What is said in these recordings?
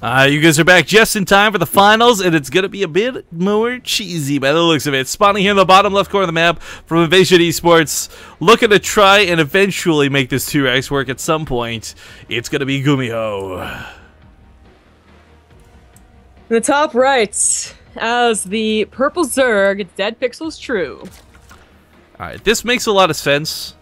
You guys are back just in time for the finals, and it's going to be a bit more cheesy by the looks of it. Spawning here in the bottom left corner of the map from Invasion Esports, looking to try and eventually make this 2x work at some point. It's going to be Gumiho. In the top right, as the purple Zerg, Dead Pixels True. Alright, this makes a lot of sense.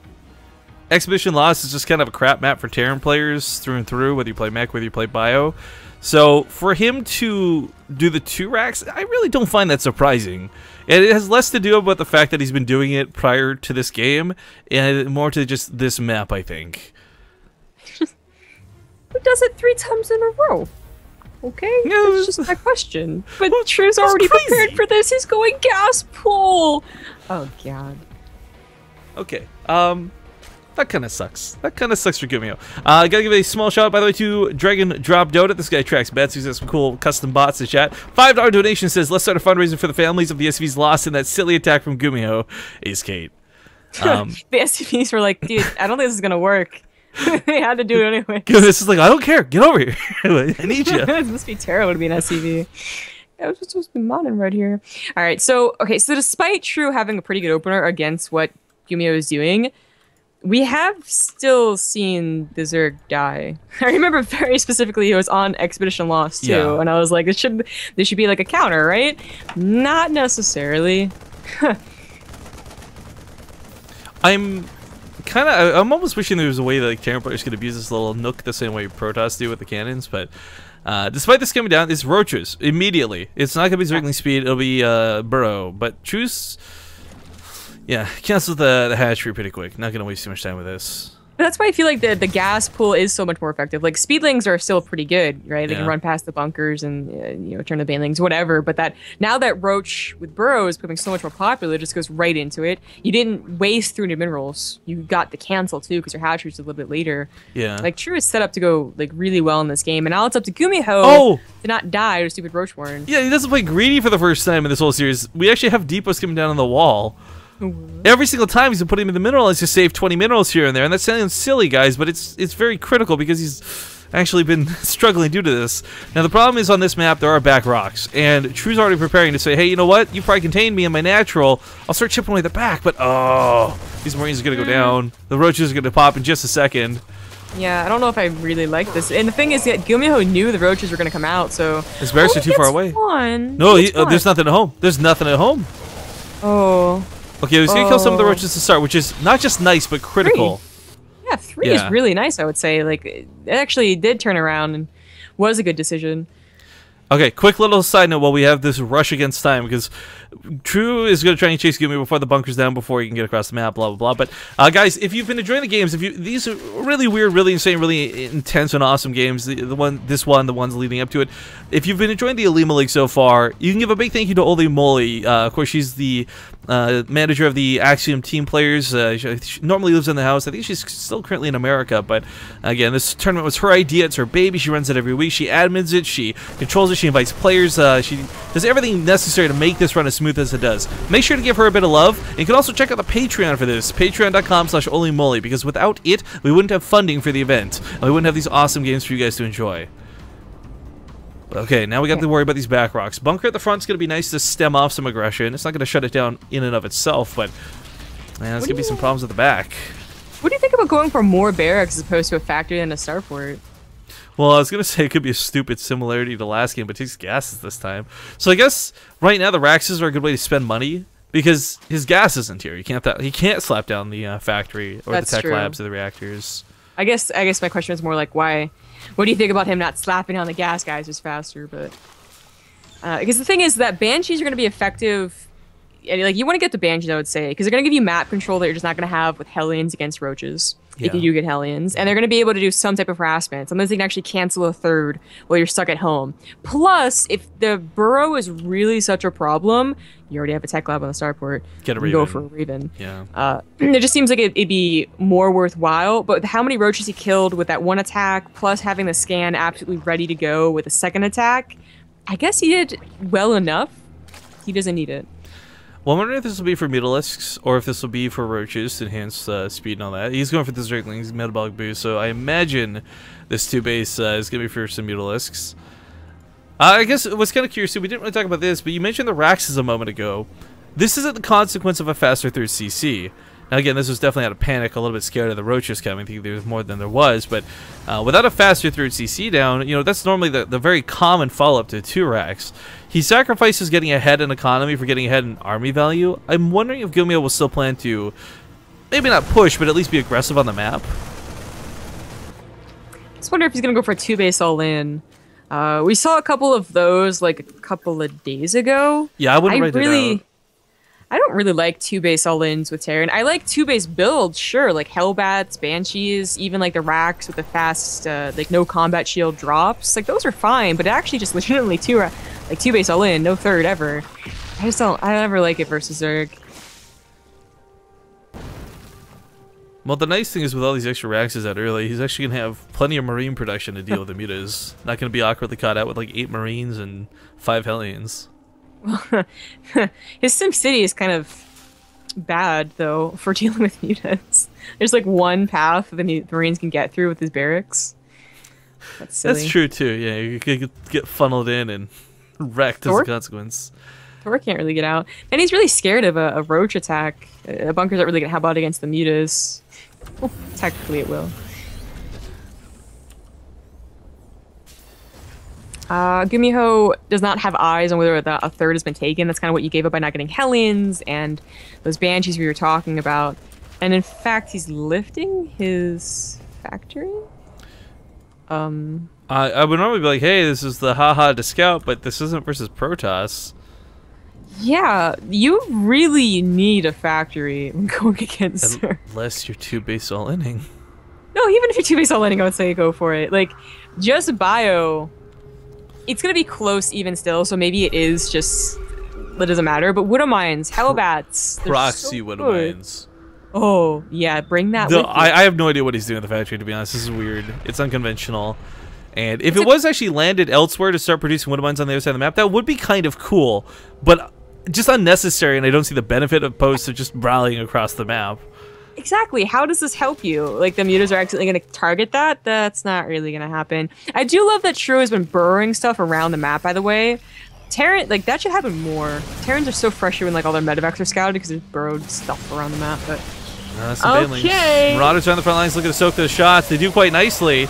Expedition Lost is just kind of a crap map for Terran players through and through, whether you play mech, whether you play bio. So for him to do the 2 racks, I really don't find that surprising. And it has less to do with the fact that he's been doing it prior to this game, and more to just this map, I think. Who does it 3 times in a row? Okay, that's just my question. But True's already prepared for this. He's going gas pool. Oh god. Okay. That kind of sucks. That kind of sucks for Gumiho. I gotta give a small shout out, by the way, to Dragon Drop Dota. This guy tracks bets. He's got some cool custom bots to chat. $5 donation says, let's start a fundraiser for the families of the SCVs lost in that silly attack from Gumiho. Ace Kate. The SCVs were like, dude, I don't think this is gonna work. They had to do it anyway. This is like, I don't care. Get over here. I need you. This must be terrible to be an SCV. I was just supposed to be modding right here. All right, so despite True having a pretty good opener against what Gumiho is doing, we have still seen the Zerg die. I remember very specifically it was on Expedition Lost too, and I was like, this should be like a counter, right? Not necessarily. I'm almost wishing there was a way that like Terran players could abuse this little nook the same way Protoss do with the cannons, but despite this coming down, it's Roaches immediately. It's not gonna be Zergling speed, it'll be Burrow, but Truce. Yeah, cancel the hatchery pretty quick. Not gonna waste too much time with this. That's why I feel like the gas pool is so much more effective. Like speedlings are still pretty good, right? They can run past the bunkers and turn the banelings, whatever. But now that Roach with Burrow is becoming so much more popular, it just goes right into it. You didn't waste through new minerals. You got the cancel too because your hatchery's a little bit later. Yeah. Like True is set up to go like really well in this game, and now it's up to Gumiho to not die to stupid Roachborn. Yeah, he doesn't play greedy for the first time in this whole series. We actually have depots coming down on the wall. Every single time he's been putting him in the minerals to save 20 minerals here and there, and that sounds silly, guys, but it's very critical because he's actually been struggling due to this. Now the problem is on this map there are back rocks, and True's already preparing to say, hey, you know what? You probably contained me in my natural. I'll start chipping away the back, but these Marines are gonna go down. The Roaches are gonna pop in just a second. Yeah, I don't know if I really like this. And the thing is that Gumiho knew the Roaches were gonna come out, so his barracks are too far away. No, there's nothing at home. There's nothing at home. Oh. Okay, he's gonna kill some of the Roaches to start, which is not just nice, but critical. 3. Yeah, 3 is really nice, I would say. Like, it actually did turn around and was a good decision. Okay, quick little side note while we have this rush against time, because True is going to try and chase Gumi before the bunker's down, before he can get across the map, blah, blah, blah. But, guys, if you've been enjoying the games, these are really weird, really insane, really intense and awesome games, the ones leading up to it. If you've been enjoying the OlimoLeague so far, you can give a big thank you to OlimoLeague. Of course, she's the manager of the Axiom team players. She normally lives in the house. I think she's still currently in America, but again, this tournament was her idea. It's her baby. She runs it every week. She admins it. She controls it. She invites players. She does everything necessary to make this run as smooth as it does. Make sure to give her a bit of love, and you can also check out the Patreon for this, patreon.com/OlimoLeague, because without it, we wouldn't have funding for the event, and we wouldn't have these awesome games for you guys to enjoy. Okay, now we got to worry about these back rocks. Bunker at the front's going to be nice to stem off some aggression. It's not going to shut it down in and of itself, but man, there's going to be some problems at the back. What do you think about going for more barracks as opposed to a factory and a starport? Well, I was going to say it could be a stupid similarity to last game, but it takes gases this time. So I guess right now the Raxes are a good way to spend money, because his gas isn't here. He can't slap down the factory or the tech labs or the reactors. I guess my question is more like, why? What do you think about him not slapping on the gas guys just faster? But because the thing is that Banshees are going to be effective. Like, you want to get the Banshees, I would say, because they're going to give you map control that you're just not going to have with Hellions against Roaches. If you do get Hellions, and they're going to be able to do some type of harassment. Sometimes they can actually cancel a third while you're stuck at home. Plus, if the Burrow is really such a problem, you already have a tech lab on the starport. Get a Raven. Go for a Raven. Yeah. It just seems like it'd be more worthwhile. But how many Roaches he killed with that one attack, plus having the scan absolutely ready to go with a second attack, I guess he did well enough. He doesn't need it. Well, I wonder if this will be for Mutalisks, or if this will be for Roaches to enhance speed and all that. He's going for the Zerglings, metabolic boost, so I imagine this 2 base is going to be for some Mutalisks. I guess I was kind of curious too. We didn't really talk about this, but you mentioned the Raxes a moment ago. This isn't the consequence of a faster third CC. Now again, this was definitely out of panic, a little bit scared of the roaches coming. I think there was more than there was, but without a faster third CC down, you know, that's normally the very common follow-up to 2 Rax. He sacrifices getting ahead in economy for getting ahead in army value. I'm wondering if Gumiho will still plan to maybe not push, but at least be aggressive on the map. I just wonder if he's gonna go for a 2-base all-in. We saw a couple of those like a couple of days ago. Yeah, I wouldn't write it out. I don't really like 2-base all-ins with Terran. I like 2-base builds, sure, like Hellbats, Banshees, even like the Rax with the fast, like no combat shield drops. Like those are fine, but actually just legitimately 2-base all-in, no third ever. I don't ever like it versus Zerg. Well, the nice thing is with all these extra Raxes out early, he's actually going to have plenty of Marine production to deal with the mutas. Not going to be awkwardly caught out with like 8 Marines and 5 Hellions. His SimCity is kind of bad, though, for dealing with mutants. There's like one path the Marines can get through with his barracks. That's silly. That's true, too. Yeah, you could get funneled in and wrecked as a consequence. Thor can't really get out. And he's really scared of a roach attack. A bunker's not really going to help out against the mutas. Well, technically it will. Gumiho does not have eyes on whether a third has been taken. That's kind of what you gave up by not getting Hellions and those Banshees we were talking about. And in fact, he's lifting his factory. I would normally be like, hey, this is the haha to scout, but this isn't versus Protoss. Yeah, you really need a factory when going against her. Unless you're 2-base all-inning. No, even if you're 2-base all-inning, I would say go for it. Like, just bio... It's gonna be close even still, so maybe it is just... That doesn't matter, but Widow Mines, Hellbats... Proxy so Widow Mines. Oh, yeah, bring that with you. I have no idea what he's doing in the factory, to be honest. This is weird. It's unconventional. And if it was actually landed elsewhere to start producing Widow Mines on the other side of the map, that would be kind of cool. But just unnecessary, and I don't see the benefit opposed to just rallying across the map. Exactly. How does this help you? Like, the mutas are actually going to target that? That's not really going to happen. I do love that Shrew has been burrowing stuff around the map, by the way. Terran, like, that should happen more. Terrans are so fresher when, like, all their medevacs are scouted because there's burrowed stuff around the map, but... Okay! Marauders are on the front lines looking to soak those shots. They do quite nicely.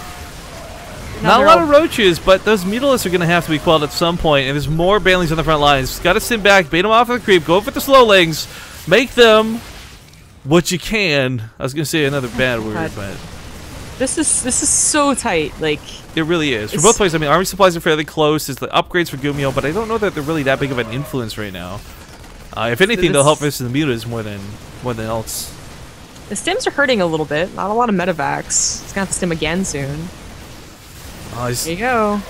Not a lot of roaches, but those mutalisks are going to have to be quelled at some point, and there's more Banelings on the front lines. Got to sim back, bait them off of the creep, go for the slowlings, make them what you can. I was going to say another bad word, but... This is so tight, like... It really is. For both players, I mean, army supplies are fairly close. There's the upgrades for Gumiho, but I don't know that they're really that big of an influence right now. If anything, they'll help versus the mutas more than else. The stims are hurting a little bit. Not a lot of medevacs. He's gonna have to stim again soon. Oh, there you go.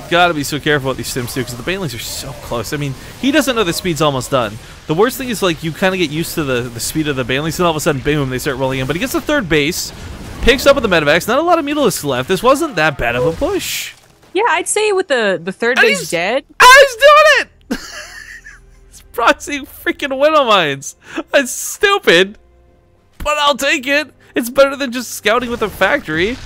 Gotta be so careful what these stims do, because the Banelings are so close. I mean, he doesn't know the speed's almost done. The worst thing is, like, you kind of get used to the speed of the Banelings, and all of a sudden, boom, they start rolling in. But he gets the third base, picks up with the medevacs. Not a lot of mutalisks left. This wasn't that bad of a push. Yeah, I'd say with the third base dead. He's doing it! He's proxying freaking Widow Mines. That's stupid, but I'll take it. It's better than just scouting with a factory.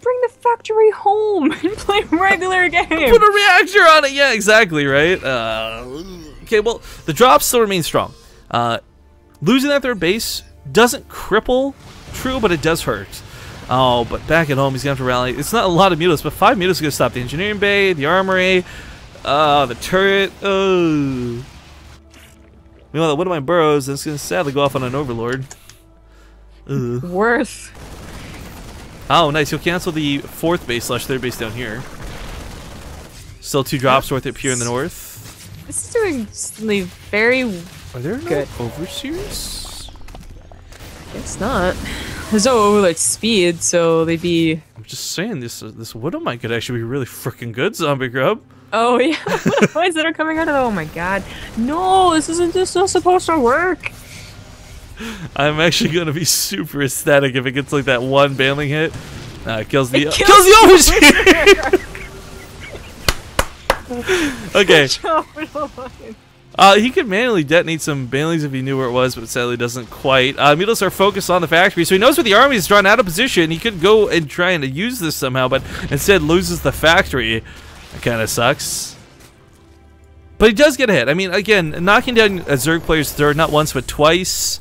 Bring the factory home and play a regular game. Put a reactor on it. Yeah, exactly, right? Okay, well, the drops still remain strong. Losing that third base doesn't cripple True, but it does hurt. Oh, but back at home, he's going to have to rally. It's not a lot of mutalisks, but 5 mutalisks are going to stop the engineering bay, the armory, the turret. Oh. Meanwhile, the Widowmine burrows, that's going to sadly go off on an Overlord. Ugh. Worth. Oh, nice. He'll cancel the 4th base / 3rd base down here. Still 2 drops worth it here in the north. This is doing something very Are there no overseers? Guess not. There's no overlord speed, so they'd be... I'm just saying, this Widowmine could actually be really freaking good, Zombie Grub. Oh, yeah. Widowmines that are coming out of... Oh, my God. No, this not supposed to work. I'm actually going to be super ecstatic if it gets like that one Baneling hit. Kills the overseer! Okay. He could manually detonate some Banelings if he knew where it was, but sadly doesn't quite. Mutalisks are focused on the factory, so he knows where the army is drawn out of position. He could go and try and use this somehow, but instead loses the factory. That kind of sucks. But he does get a hit. I mean, again, knocking down a Zerg player's third not once but twice.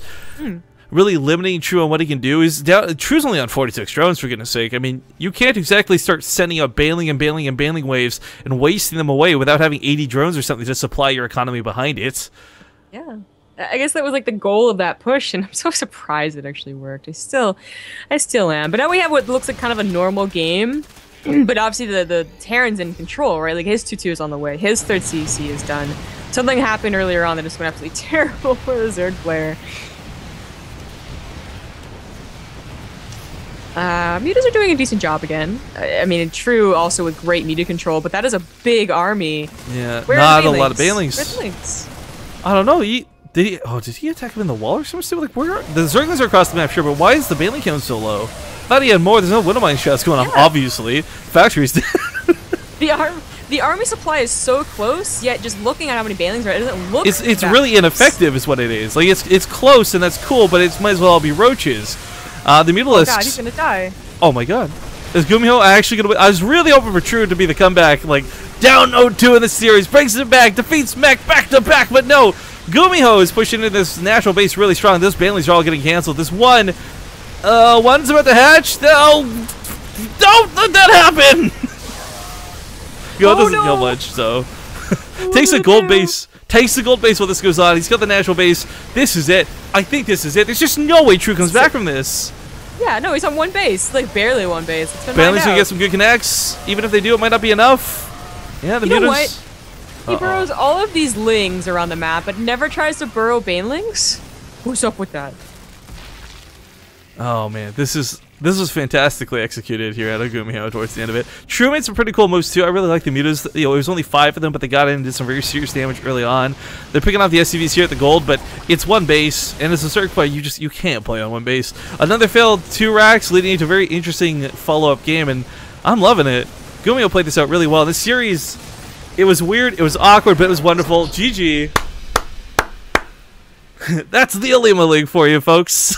Really limiting True on what he can do. Is down. True's only on 46 drones, for goodness sake. I mean, you can't exactly start sending out bailing and bailing and bailing waves and wasting them away without having 80 drones or something to supply your economy behind it. Yeah. I guess that was like the goal of that push, and I'm so surprised it actually worked. I still am. But now we have what looks like kind of a normal game. But obviously the Terran's in control, right? Like his 2-2 is on the way. His third CC is done. Something happened earlier on that just went absolutely terrible for the Zerg player. Mutas are doing a decent job again. I mean, True also with great media control, but that is a big army. Yeah, Where not a lot of bailings. Where's the links? I don't know. Did he attack him in the wall or something? Like, where the Zerglings are across the map, sure, but why is the bailing count so low? Thought he had more. There's no Widowmine shots going on, obviously. Factories did. The army supply is so close, yet just looking at how many bailings are, it doesn't look. It's really ineffective, is what it is. Like it's close and that's cool, but it might as well all be roaches. The Mutalisks. Oh god, he's gonna die. Oh my god. Is Gumiho actually gonna win? I was really hoping for True to be the comeback, like down 0-2 in the series, brings it back, defeats Mech back to back, but no. Gumiho is pushing in this natural base really strong. Those bailings are all getting canceled. This one's about to hatch. No, don't let that happen. Go doesn't kill much, so takes a gold base. Takes the gold base while this goes on. He's got the natural base. This is it. I think this is it. There's just no way True comes back from this. Yeah, no, he's on one base. Like barely one base. Bailey's gonna get some good connects. Even if they do, it might not be enough. Yeah, the you know Mutas. what? He burrows all of these lings around the map, but never tries to burrow banelings? What's up with that? Oh man, this is fantastically executed here out of Gumiho towards the end of it. True made some pretty cool moves too. I really like the Mutas. You know, it was only 5 of them, but they got in and did some very serious damage early on. They're picking off the SCVs here at the gold, but it's one base, and as a Zerg player, you can't play on one base. Another failed 2 racks, leading into a very interesting follow-up game, and I'm loving it. Gumiho played this out really well. This series, it was weird, it was awkward, but it was wonderful. GG. That's the OlimoLeague for you, folks.